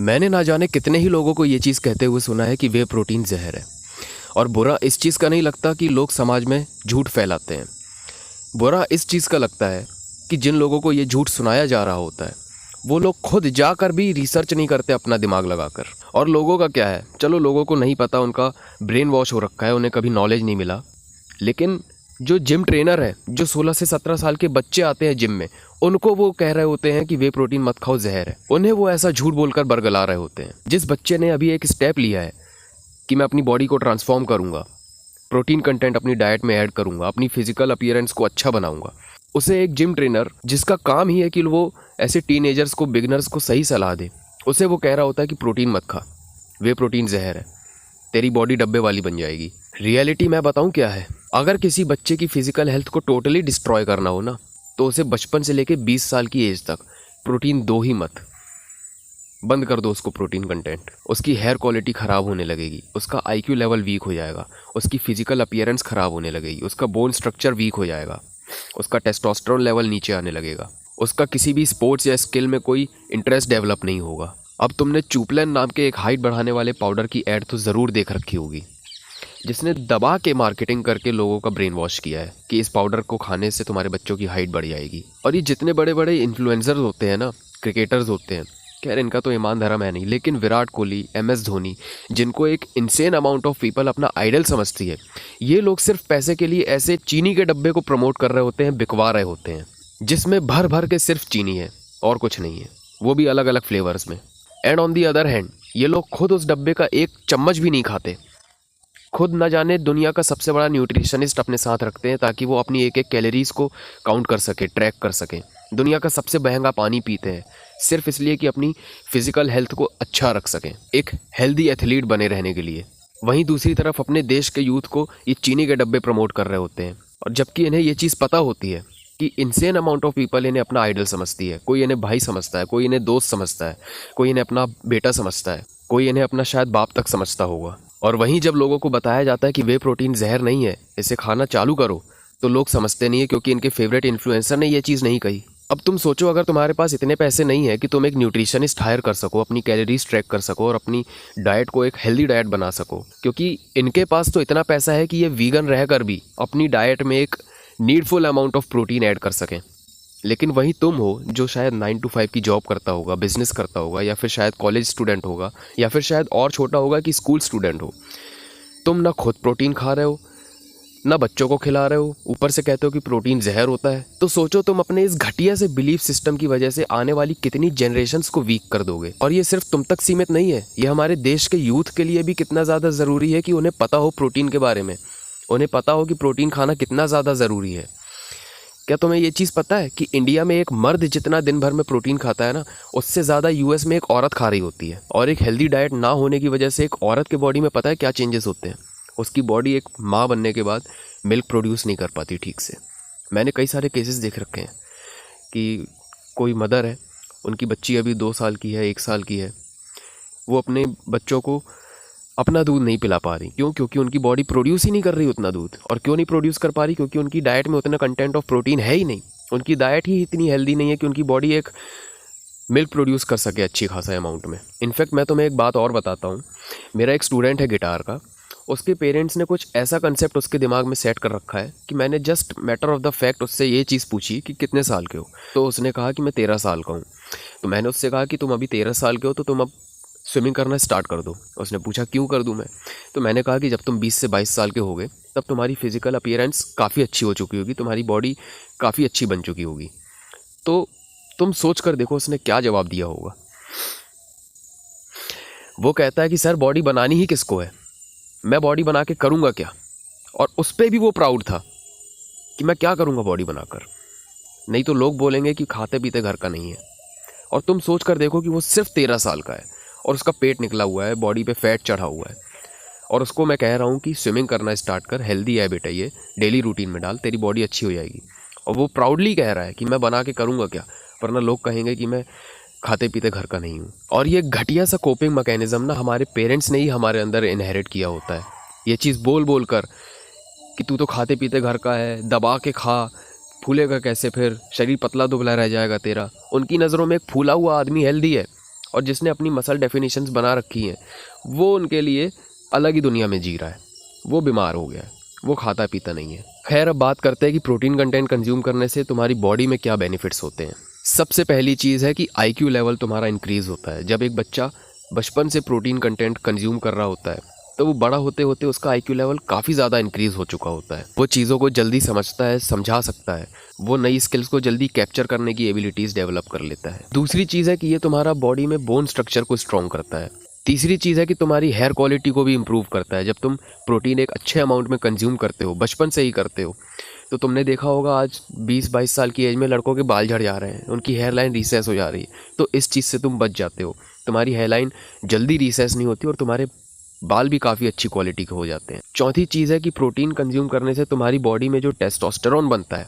मैंने ना जाने कितने ही लोगों को ये चीज़ कहते हुए सुना है कि वे प्रोटीन जहर है। और बुरा इस चीज़ का नहीं लगता कि लोग समाज में झूठ फैलाते हैं। बुरा इस चीज़ का लगता है कि जिन लोगों को ये झूठ सुनाया जा रहा होता है वो लोग खुद जाकर भी रिसर्च नहीं करते अपना दिमाग लगाकर। और लोगों का क्या है, चलो लोगों को नहीं पता, उनका ब्रेन वॉश हो रखा है, उन्हें कभी नॉलेज नहीं मिला। लेकिन जो जिम ट्रेनर है, जो 16 से 17 साल के बच्चे आते हैं जिम में, उनको वो कह रहे होते हैं कि वे प्रोटीन मत खाओ, जहर है। उन्हें वो ऐसा झूठ बोलकर बरगला रहे होते हैं। जिस बच्चे ने अभी एक स्टेप लिया है कि मैं अपनी बॉडी को ट्रांसफॉर्म करूंगा, प्रोटीन कंटेंट अपनी डाइट में ऐड करूंगा, अपनी फिजिकल अपीयरेंस को अच्छा बनाऊंगा, उसे एक जिम ट्रेनर जिसका काम ही है कि वो ऐसे टीनेजर्स को, बिगनर्स को सही सलाह दे, उसे वो कह रहा होता है कि प्रोटीन मत खा, वे प्रोटीन जहर है, तेरी बॉडी डब्बे वाली बन जाएगी। रियलिटी मैं बताऊं क्या है, अगर किसी बच्चे की फिजिकल हेल्थ को टोटली डिस्ट्रॉय करना हो ना, तो उसे बचपन से लेके 20 साल की एज तक प्रोटीन दो ही मत, बंद कर दो उसको प्रोटीन कंटेंट। उसकी हेयर क्वालिटी ख़राब होने लगेगी, उसका आईक्यू लेवल वीक हो जाएगा, उसकी फिजिकल अपीयरेंस ख़राब होने लगेगी, उसका बोन स्ट्रक्चर वीक हो जाएगा, उसका टेस्टोस्टेरोन लेवल नीचे आने लगेगा, उसका किसी भी स्पोर्ट्स या स्किल में कोई इंटरेस्ट डेवलप नहीं होगा। अब तुमने चुपलेन नाम के एक हाइट बढ़ाने वाले पाउडर की ऐड तो ज़रूर देख रखी होगी, जिसने दबा के मार्केटिंग करके लोगों का ब्रेन वॉश किया है कि इस पाउडर को खाने से तुम्हारे बच्चों की हाइट बढ़ जाएगी। और ये जितने बड़े बड़े इन्फ्लुएंसर्स होते हैं ना, क्रिकेटर्स होते हैं, खैर इनका तो ईमान धर्म है नहीं, लेकिन विराट कोहली, MS धोनी, जिनको एक इंसेन अमाउंट ऑफ पीपल अपना आइडल समझती है, ये लोग सिर्फ पैसे के लिए ऐसे चीनी के डब्बे को प्रमोट कर रहे होते हैं, बिकवा रहे होते हैं, जिसमें भर भर के सिर्फ चीनी है और कुछ नहीं है, वो भी अलग अलग फ्लेवर्स में। And on the other hand ये लोग खुद उस डब्बे का एक चम्मच भी नहीं खाते। खुद न जाने दुनिया का सबसे बड़ा न्यूट्रिशनिस्ट अपने साथ रखते हैं ताकि वो अपनी एक एक कैलोरीज को काउंट कर सके, ट्रैक कर सके। दुनिया का सबसे महंगा पानी पीते हैं सिर्फ इसलिए कि अपनी फिजिकल हेल्थ को अच्छा रख सकें, एक हेल्दी एथलीट बने रहने के लिए। वहीं दूसरी तरफ अपने देश के यूथ को ये चीनी के डब्बे प्रमोट कर रहे होते हैं, और जबकि इन्हें ये चीज़ पता होती है कि इनसेन अमाउंट ऑफ पीपल इन्हें अपना आइडल समझती है। कोई इन्हें भाई समझता है, कोई इन्हें दोस्त समझता है, कोई इन्हें अपना बेटा समझता है, कोई इन्हें अपना शायद बाप तक समझता होगा। और वहीं जब लोगों को बताया जाता है कि वे प्रोटीन जहर नहीं है, इसे खाना चालू करो, तो लोग समझते नहीं है क्योंकि इनके फेवरेट इन्फ्लुएंसर ने ये चीज़ नहीं कही। अब तुम सोचो, अगर तुम्हारे पास इतने पैसे नहीं है कि तुम एक न्यूट्रिशनिस्ट हायर कर सको, अपनी कैलोरीज ट्रैक कर सको और अपनी डाइट को एक हेल्दी डाइट बना सको, क्योंकि इनके पास तो इतना पैसा है कि ये वीगन रहकर भी अपनी डाइट में एक needful amount of protein add कर सकें। लेकिन वहीं तुम हो जो शायद 9 to 5 की जॉब करता होगा, बिजनेस करता होगा, या फिर शायद कॉलेज स्टूडेंट होगा, या फिर शायद और छोटा होगा कि स्कूल स्टूडेंट हो। तुम ना खुद प्रोटीन खा रहे हो, ना बच्चों को खिला रहे हो, ऊपर से कहते हो कि प्रोटीन जहर होता है। तो सोचो तुम अपने इस घटिया से बिलीफ सिस्टम की वजह से आने वाली कितनी जनरेशन्स को वीक कर दोगे। और ये सिर्फ तुम तक सीमित नहीं है, ये हमारे देश के यूथ के लिए भी कितना ज़्यादा ज़रूरी है कि उन्हें पता हो प्रोटीन के बारे में, उन्हें पता हो कि प्रोटीन खाना कितना ज़्यादा ज़रूरी है। क्या तुम्हें ये चीज़ पता है कि इंडिया में एक मर्द जितना दिन भर में प्रोटीन खाता है ना, उससे ज़्यादा US में एक औरत खा रही होती है। और एक हेल्दी डाइट ना होने की वजह से एक औरत के बॉडी में पता है क्या चेंजेस होते हैं? उसकी बॉडी एक माँ बनने के बाद मिल्क प्रोड्यूस नहीं कर पाती ठीक से। मैंने कई सारे केसेस देख रखे हैं कि कोई मदर है, उनकी बच्ची अभी 2 साल की है, 1 साल की है, वो अपने बच्चों को अपना दूध नहीं पिला पा रही। क्यों? क्योंकि उनकी बॉडी प्रोड्यूस ही नहीं कर रही उतना दूध। और क्यों नहीं प्रोड्यूस कर पा रही? क्योंकि उनकी डाइट में उतना कंटेंट ऑफ प्रोटीन है ही नहीं। उनकी डाइट ही इतनी हेल्दी नहीं है कि उनकी बॉडी एक मिल्क प्रोड्यूस कर सके अच्छी खासा अमाउंट में। इनफैक्ट मैं तुम्हें एक बात और बताता हूँ, मेरा एक स्टूडेंट है गिटार का, उसके पेरेंट्स ने कुछ ऐसा कंसेप्ट उसके दिमाग में सेट कर रखा है कि मैंने just matter of the fact उससे ये चीज़ पूछी कि कितने साल के हो, तो उसने कहा कि मैं 13 साल का हूँ। तो मैंने उससे कहा कि तुम अभी 13 साल के हो तो तुम अब स्विमिंग करना स्टार्ट कर दो। उसने पूछा क्यों कर दूं मैं? तो मैंने कहा कि जब तुम 20 से 22 साल के होगे तब तुम्हारी फिजिकल अपीयरेंस काफ़ी अच्छी हो चुकी होगी, तुम्हारी बॉडी काफ़ी अच्छी बन चुकी होगी। तो तुम सोच कर देखो उसने क्या जवाब दिया होगा। वो कहता है कि सर बॉडी बनानी ही किसको है, मैं बॉडी बना के करूँगा क्या? और उस पर भी वो प्राउड था कि मैं क्या करूँगा बॉडी बनाकर, नहीं तो लोग बोलेंगे कि खाते पीते घर का नहीं है। और तुम सोच कर देखो कि वो सिर्फ 13 साल का है और उसका पेट निकला हुआ है, बॉडी पे फैट चढ़ा हुआ है, और उसको मैं कह रहा हूँ कि स्विमिंग करना स्टार्ट कर, हेल्दी है बेटा, ये डेली रूटीन में डाल, तेरी बॉडी अच्छी हो जाएगी। और वो प्राउडली कह रहा है कि मैं बना के करूँगा क्या, वरना लोग कहेंगे कि मैं खाते पीते घर का नहीं हूँ। और ये घटिया सा कोपिंग मैकेनिज्म ना हमारे पेरेंट्स ने ही हमारे अंदर इनहेरिट किया होता है। ये चीज़ बोल बोल कर कि तू तो खाते पीते घर का है, दबा के खा, फूलेगा कैसे, फिर शरीर पतला दुबला रह जाएगा तेरा। उनकी नज़रों में एक फूला हुआ आदमी हेल्दी है और जिसने अपनी मसल डेफिनेशंस बना रखी हैं वो उनके लिए अलग ही दुनिया में जी रहा है, वो बीमार हो गया है, वो खाता पीता नहीं है। खैर, अब बात करते हैं कि प्रोटीन कंटेंट कंज्यूम करने से तुम्हारी बॉडी में क्या बेनिफिट्स होते हैं। सबसे पहली चीज़ है कि IQ लेवल तुम्हारा इंक्रीज़ होता है। जब एक बच्चा बचपन से प्रोटीन कंटेंट कंज्यूम कर रहा होता है तो वो बड़ा होते होते उसका IQ लेवल काफ़ी ज़्यादा इंक्रीज़ हो चुका होता है। वो चीज़ों को जल्दी समझता है, समझा सकता है, वो नई स्किल्स को जल्दी कैप्चर करने की एबिलिटीज़ डेवलप कर लेता है। दूसरी चीज़ है कि ये तुम्हारा बॉडी में बोन स्ट्रक्चर को स्ट्रॉन्ग करता है। तीसरी चीज़ है कि तुम्हारी हेयर क्वालिटी को भी इम्प्रूव करता है। जब तुम प्रोटीन एक अच्छे अमाउंट में कंज्यूम करते हो, बचपन से ही करते हो, तो तुमने देखा होगा आज 20-22 साल की एज में लड़कों के बाल झड़ जा रहे हैं, उनकी हेयर लाइन रिसेस हो जा रही है। तो इस चीज़ से तुम बच जाते हो, तुम्हारी हेयर लाइन जल्दी रिसेस नहीं होती और तुम्हारे बाल भी काफ़ी अच्छी क्वालिटी के हो जाते हैं। चौथी चीज़ है कि प्रोटीन कंज्यूम करने से तुम्हारी बॉडी में जो टेस्टोस्टेरोन बनता है,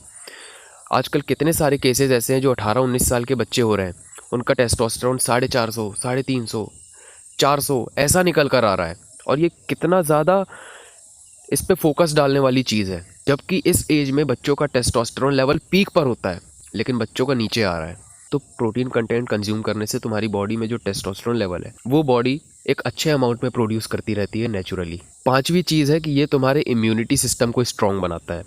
आजकल कितने सारे केसेस ऐसे हैं जो 18-19 साल के बच्चे हो रहे हैं, उनका टेस्टोस्टेरोन 450, 350, 400 ऐसा निकल कर आ रहा है। और ये कितना ज़्यादा इस पे फोकस डालने वाली चीज़ है, जबकि इस एज में बच्चों का टेस्टोस्टेरोन लेवल पीक पर होता है लेकिन बच्चों का नीचे आ रहा है। तो प्रोटीन कंटेंट कंज्यूम करने से तुम्हारी बॉडी में जो टेस्टोस्टेरोन लेवल है वो बॉडी एक अच्छे अमाउंट में प्रोड्यूस करती रहती है नेचुरली। पांचवी चीज़ है कि ये तुम्हारे इम्यूनिटी सिस्टम को स्ट्रॉन्ग बनाता है।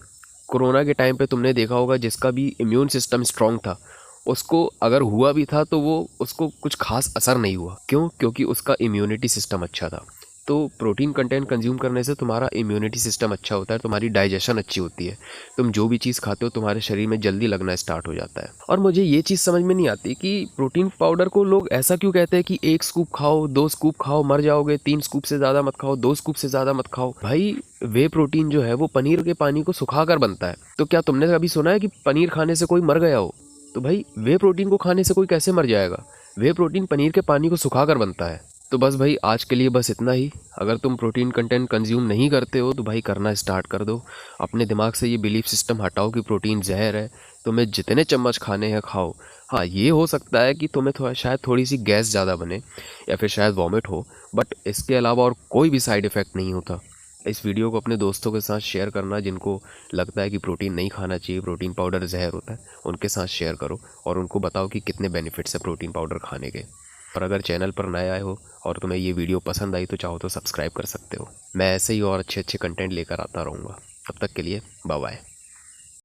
कोरोना के टाइम पे तुमने देखा होगा जिसका भी इम्यून सिस्टम स्ट्रॉन्ग था उसको अगर हुआ भी था तो वो उसको कुछ खास असर नहीं हुआ। क्यों? क्योंकि उसका इम्यूनिटी सिस्टम अच्छा था। तो प्रोटीन कंटेंट कंज्यूम करने से तुम्हारा इम्यूनिटी सिस्टम अच्छा होता है, तुम्हारी डाइजेशन अच्छी होती है, तुम जो भी चीज़ खाते हो तुम्हारे शरीर में जल्दी लगना स्टार्ट हो जाता है। और मुझे ये चीज़ समझ में नहीं आती कि प्रोटीन पाउडर को लोग ऐसा क्यों कहते हैं कि 1 स्कूप खाओ, 2 स्कूप खाओ मर जाओगे, 3 स्कूप से ज़्यादा मत खाओ, 2 स्कूप से ज़्यादा मत खाओ। भाई, वे प्रोटीन जो है वो पनीर के पानी को सुखा कर बनता है। तो क्या तुमने कभी सुना है कि पनीर खाने से कोई मर गया हो? तो भाई, वे प्रोटीन को खाने से कोई कैसे मर जाएगा? वे प्रोटीन पनीर के पानी को सुखा कर बनता है। तो बस भाई, आज के लिए बस इतना ही। अगर तुम प्रोटीन कंटेंट कंज्यूम नहीं करते हो तो भाई करना स्टार्ट कर दो। अपने दिमाग से ये बिलीफ सिस्टम हटाओ कि प्रोटीन जहर है, तुम्हें जितने चम्मच खाने हैं खाओ। हाँ, ये हो सकता है कि तुम्हें शायद थोड़ी सी गैस ज़्यादा बने या फिर शायद वॉमिट हो, बट इसके अलावा और कोई भी साइड इफ़ेक्ट नहीं होता। इस वीडियो को अपने दोस्तों के साथ शेयर करना जिनको लगता है कि प्रोटीन नहीं खाना चाहिए, प्रोटीन पाउडर जहर होता है, उनके साथ शेयर करो और उनको बताओ कि कितने बेनिफिट्स है प्रोटीन पाउडर खाने के। और अगर चैनल पर नए आए हो और तुम्हें ये वीडियो पसंद आई तो चाहो तो सब्सक्राइब कर सकते हो। मैं ऐसे ही और अच्छे अच्छे कंटेंट लेकर आता रहूँगा। तब तक के लिए बाय बाय।